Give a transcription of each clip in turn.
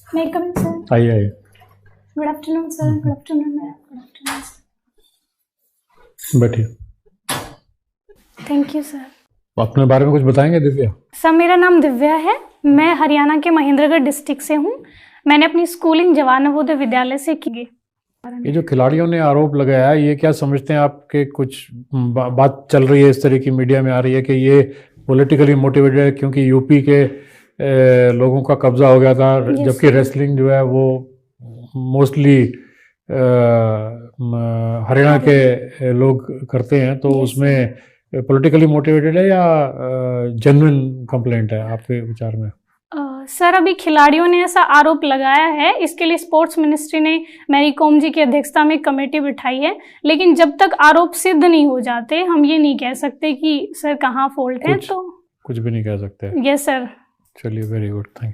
May I come in, sir? आइए आइए, Good afternoon, sir. Good afternoon, ma'am. Good afternoon, sir. बैठिए। Thank you, sir. अपने बारे में कुछ बताएंगे दिव्या? सर, मेरा नाम दिव्या है। मैं हरियाणा के महेंद्रगढ़ डिस्ट्रिक्ट से हूँ। मैंने अपनी स्कूलिंग जवाहर नवोदय विद्यालय से की है। ये जो खिलाड़ियों ने आरोप लगाया है, ये क्या समझते हैं आपके? कुछ बात चल रही है इस तरह की, मीडिया में आ रही है कि ये पॉलिटिकली मोटिवेटेड है क्योंकि यूपी के लोगों का कब्जा हो गया था, जबकि रेसलिंग जो है वो मोस्टली हरियाणा के लोग करते हैं, तो उसमें पॉलिटिकली मोटिवेटेड है या जेन्युइन कंप्लेंट है आपके विचार में? सर, अभी खिलाड़ियों ने ऐसा आरोप लगाया है, इसके लिए स्पोर्ट्स मिनिस्ट्री ने मैरी कॉम जी की अध्यक्षता में एक कमेटी बिठाई है, लेकिन जब तक आरोप सिद्ध नहीं हो जाते हम ये नहीं कह सकते कि सर कहाँ फॉल्ट है। तो कुछ भी नहीं कह सकते। Yes sir. चलिए, वेरी गुड, थैंक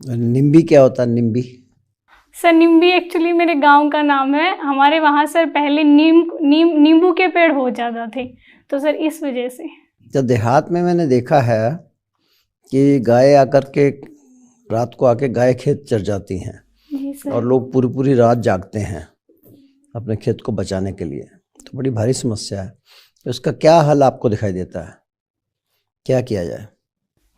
यू। निम्बी क्या होता है? निम्बी सर, निम्बी एक्चुअली मेरे गांव का नाम है। हमारे वहाँ सर पहले नींबू के पेड़ बहुत ज़्यादा थे, तो सर इस वजह से। जब देहात में मैंने देखा है कि गाय आकर के रात को आके गाय खेत चर जाती हैं जी सर। और लोग पूरी पूरी रात जागते हैं अपने खेत को बचाने के लिए, तो बड़ी भारी समस्या है। तो इसका क्या हल आपको दिखाई देता है? क्या किया जाए?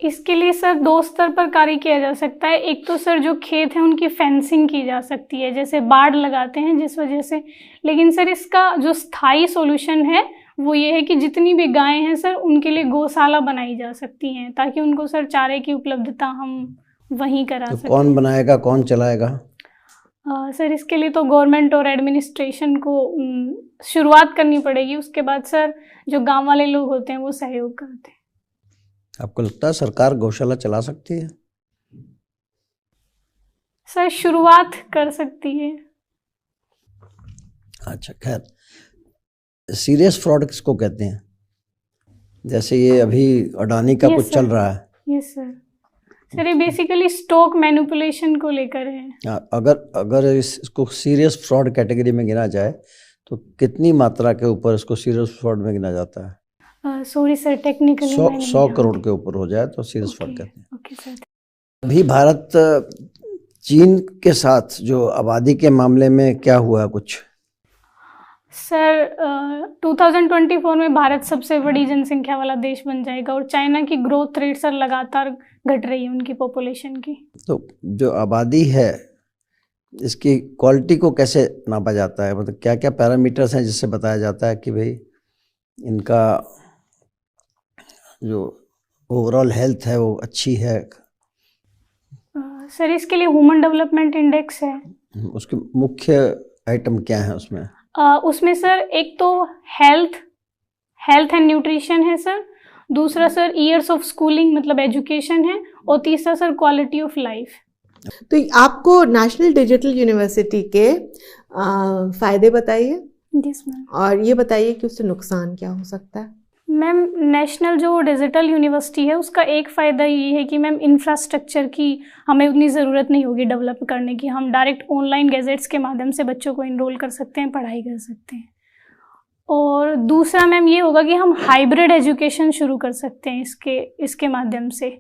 इसके लिए सर दो स्तर पर कार्य किया जा सकता है। एक तो सर जो खेत है उनकी फेंसिंग की जा सकती है, जैसे बाड़ लगाते हैं जिस वजह से। लेकिन सर इसका जो स्थायी सॉल्यूशन है वो ये है कि जितनी भी गायें हैं सर उनके लिए गौशाला बनाई जा सकती हैं, ताकि उनको सर चारे की उपलब्धता हम वहीं करा तो सकें। कौन बनाएगा, कौन चलाएगा? सर इसके लिए तो गवर्नमेंट और एडमिनिस्ट्रेशन को शुरुआत करनी पड़ेगी, उसके बाद सर जो गांव वाले लोग होते हैं वो सहयोग करते हैं। आपको लगता है सरकार गौशाला चला सकती है? सर शुरुआत कर सकती है। अच्छा, खैर, सीरियस फ्रॉड किसको कहते हैं? जैसे ये अभी अडानी का कुछ चल रहा है। Yes sir. सर ये बेसिकली स्टॉक मैनिपुलेशन को लेकर है। अगर इसको सीरियस फ्रॉड कैटेगरी में गिना जाए तो कितनी मात्रा के ऊपर इसको सीरियस फ्रॉड में गिना जाता है? सॉरी सर, टेक्निकली 100 करोड़ के ऊपर हो जाए तो सीरियस फ्रॉड कहते हैं। Okay sir. अभी भारत चीन के साथ जो आबादी के मामले में क्या हुआ कुछ? सर 2024 में भारत सबसे बड़ी जनसंख्या वाला देश बन जाएगा और चाइना की ग्रोथ रेट सर लगातार घट रही है उनकी पॉपुलेशन की। तो जो आबादी है इसकी क्वालिटी को कैसे नापा जाता है? मतलब क्या क्या पैरामीटर्स हैं जिससे बताया जाता है कि भाई इनका जो ओवरऑल हेल्थ है वो अच्छी है? सर इसके लिए ह्यूमन डेवलपमेंट इंडेक्स है। उसके मुख्य आइटम क्या है उसमें? उसमें सर एक तो हेल्थ एंड न्यूट्रिशन है सर, दूसरा सर ईयर्स ऑफ स्कूलिंग मतलब एजुकेशन है, और तीसरा सर क्वालिटी ऑफ लाइफ। तो आपको नेशनल डिजिटल यूनिवर्सिटी के फायदे बताइए। Yes ma'am. और ये बताइए कि उससे नुकसान क्या हो सकता है? मैम, नेशनल जो डिजिटल यूनिवर्सिटी है उसका एक फ़ायदा ये है कि मैम इंफ्रास्ट्रक्चर की हमें उतनी ज़रूरत नहीं होगी डेवलप करने की। हम डायरेक्ट ऑनलाइन गैजेट्स के माध्यम से बच्चों को इनरोल कर सकते हैं, पढ़ाई कर सकते हैं। और दूसरा मैम ये होगा कि हम हाइब्रिड एजुकेशन शुरू कर सकते हैं इसके माध्यम से।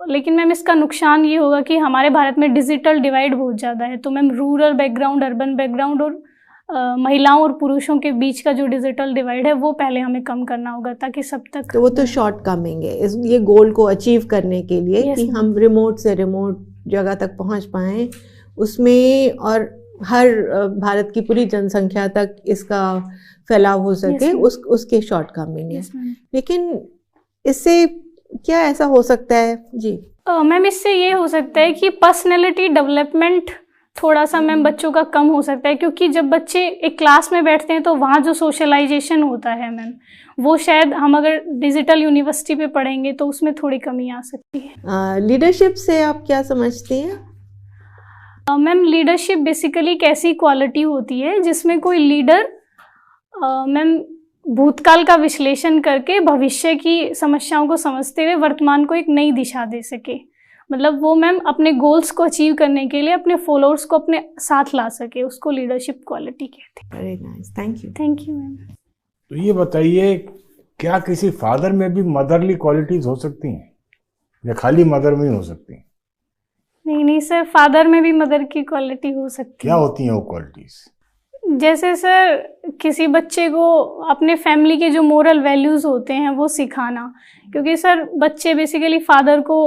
लेकिन मैम इसका नुकसान ये होगा कि हमारे भारत में डिजिटल डिवाइड बहुत ज़्यादा है, तो ma'am rural background, urban background और महिलाओं और पुरुषों के बीच का जो डिजिटल डिवाइड है वो पहले हमें कम करना होगा, ताकि सब तक। तो वो तो शॉर्ट कमिंग है ये गोल को अचीव करने के लिए कि हम रिमोट से रिमोट जगह तक पहुंच पाएं उसमें, और हर भारत की पूरी जनसंख्या तक इसका फैलाव हो सके, उसके शॉर्ट कमिंग है। लेकिन इससे क्या ऐसा हो सकता है? जी मैम, इससे ये हो सकता है कि पर्सनैलिटी डेवलपमेंट थोड़ा सा मैम बच्चों का कम हो सकता है, क्योंकि जब बच्चे एक क्लास में बैठते हैं तो वहाँ जो सोशलाइजेशन होता है मैम, वो शायद हम अगर डिजिटल यूनिवर्सिटी पे पढ़ेंगे तो उसमें थोड़ी कमी आ सकती है। लीडरशिप से आप क्या समझती हैं? मैम, लीडरशिप बेसिकली एक ऐसी क्वालिटी होती है जिसमें कोई लीडर मैम भूतकाल का विश्लेषण करके भविष्य की समस्याओं को समझते हुए वर्तमान को एक नई दिशा दे सके। मतलब वो मैम अपने गोल्स को अचीव करने के लिए अपने फॉलोअर्स को अपने साथ ला सके, उसको लीडरशिप क्वालिटी कहते हैं। Very nice, thank you. Thank you ma'am. तो ये बताइए, क्या किसी फादर में भी मदरली क्वालिटीज हो सकती हैं या खाली मदर में ही हो सकती हैं? नहीं नहीं सर, फादर में भी मदर की क्वालिटी हो सकती क्या है। होती हैं वो क्वालिटीज? जैसे सर किसी बच्चे को अपने फैमिली के जो मोरल वैल्यूज होते हैं वो सिखाना, क्योंकि सर बच्चे बेसिकली फादर को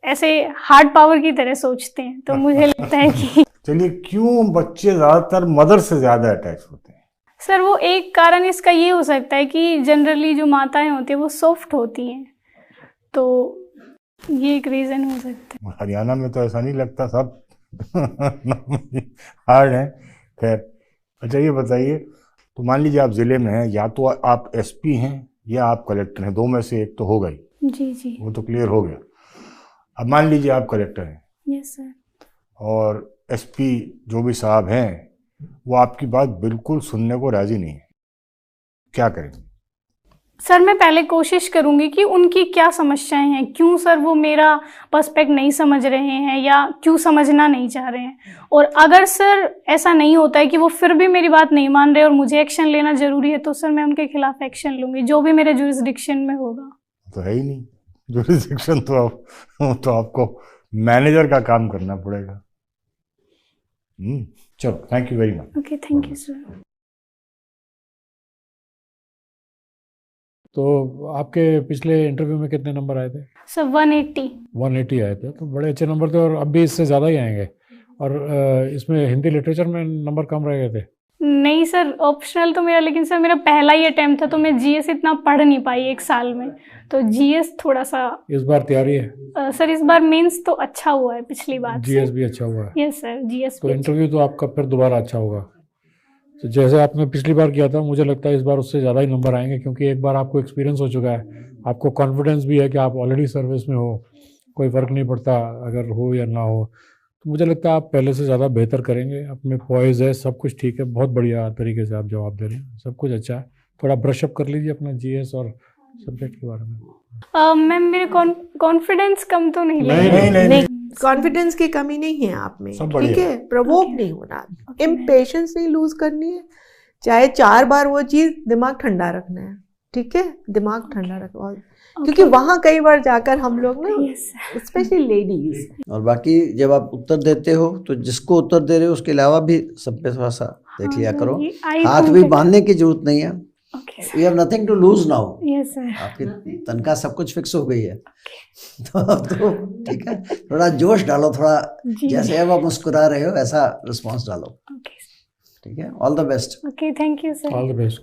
ऐसे हार्ड पावर की तरह सोचते हैं, तो मुझे लगता है कि चलिए, क्यों बच्चे ज्यादातर मदर से ज्यादा अटैच होते हैं? सर वो एक कारण इसका ये हो सकता है कि जनरली जो माताएं होती हैं वो सॉफ्ट होती हैं, तो ये एक रीजन हो सकता है। हरियाणा में तो ऐसा नहीं लगता, सब हार्ड है। खैर, अच्छा ये बताइए, तो मान लीजिए आप जिले में हैं, या तो आप एसपी हैं या आप कलेक्टर हैं, दो में से एक तो होगा ही, जी जी। वो तो क्लियर हो गया। अब मान लीजिए आप कलेक्टर हैं यस सर। और एसपी जो भी साहब हैं वो आपकी बात बिल्कुल सुनने को राजी नहीं है, क्या करेंगे? सर मैं पहले कोशिश करूंगी कि उनकी क्या समस्याएं हैं, क्यों सर वो मेरा पर्सपेक्ट नहीं समझ रहे हैं या क्यों समझना नहीं चाह रहे हैं। और अगर सर ऐसा नहीं होता है कि वो फिर भी मेरी बात नहीं मान रहे और मुझे एक्शन लेना जरूरी है, तो सर मैं उनके खिलाफ एक्शन लूंगी, जो भी मेरे जुरिस्डिक्शन में होगा। तो है ही नहीं जुरिस्डिक्शन, तो आपको मैनेजर का काम करना पड़ेगा। चलो, thank you very much. Okay, thank you sir. तो आपके पिछले इंटरव्यू में कितने नंबर आए थे? सर 180। 180 आए थे, तो बड़े अच्छे नंबर थे, और अब भी इससे ज़्यादा ही आएंगे। और इसमें हिंदी लिटरेचर में नंबर कम रह गए थे? नहीं सर, ऑप्शनल तो मेरा, लेकिन सर मेरा पहला ही अटेम्प्ट था, तो मैं जीएस इतना पढ़ नहीं पाई एक साल में, तो जीएस थोड़ा सा। इस बार तैयारी है? सर इस बार मेंस तो अच्छा हुआ है पिछली बार से। जीएस भी अच्छा हुआ है? यस सर, जीएस तो भी इंटरव्यू तो आपका फिर दोबारा अच्छा होगा। तो जैसे आपने पिछली बार किया था, मुझे लगता है इस बार उससे ज़्यादा ही नंबर आएंगे, क्योंकि एक बार आपको एक्सपीरियंस हो चुका है, आपको कॉन्फिडेंस भी है कि आप ऑलरेडी सर्विस में हो, कोई फ़र्क नहीं पड़ता अगर हो या ना हो। तो मुझे लगता है आप पहले से ज़्यादा बेहतर करेंगे, अपने पॉइज है, सब कुछ ठीक है, बहुत बढ़िया तरीके से आप जवाब दे रहे हैं, सब कुछ अच्छा है। थोड़ा ब्रशअप कर लीजिए अपना जीएस और सब्जेक्ट के बारे में। मैम मेरे कॉन्फिडेंस कम तो नहीं नहीं, लग रहा। नहीं। कॉन्फिडेंस की कमी नहीं है आप में, सब ठीक बढ़िया। है। प्रवोक नहीं होना, इम्पेशेंस नहीं लूज करनी है, चाहे 4 बार वो चीज, दिमाग ठंडा रखना है, ठीक है, दिमाग ठंडा रखो। क्योंकि वहां कई बार जाकर हम लोग ना, स्पेशली लेडीज। और बाकी जब आप उत्तर देते हो तो जिसको उत्तर दे रहे हो उसके अलावा भी सब पे थोड़ा सा देख लिया करो। हाथ भी बांधने की जरूरत नहीं है, you have nothing to lose now. Yes sir. आपकी तनख्वाह सब कुछ फिक्स हो गई है, तो ठीक है, थोड़ा जोश डालो, थोड़ा जैसे अब आप मुस्कुरा रहे हो ऐसा रिस्पॉन्स डालो, ठीक है। All the best. Okay, thank you sir. All the best.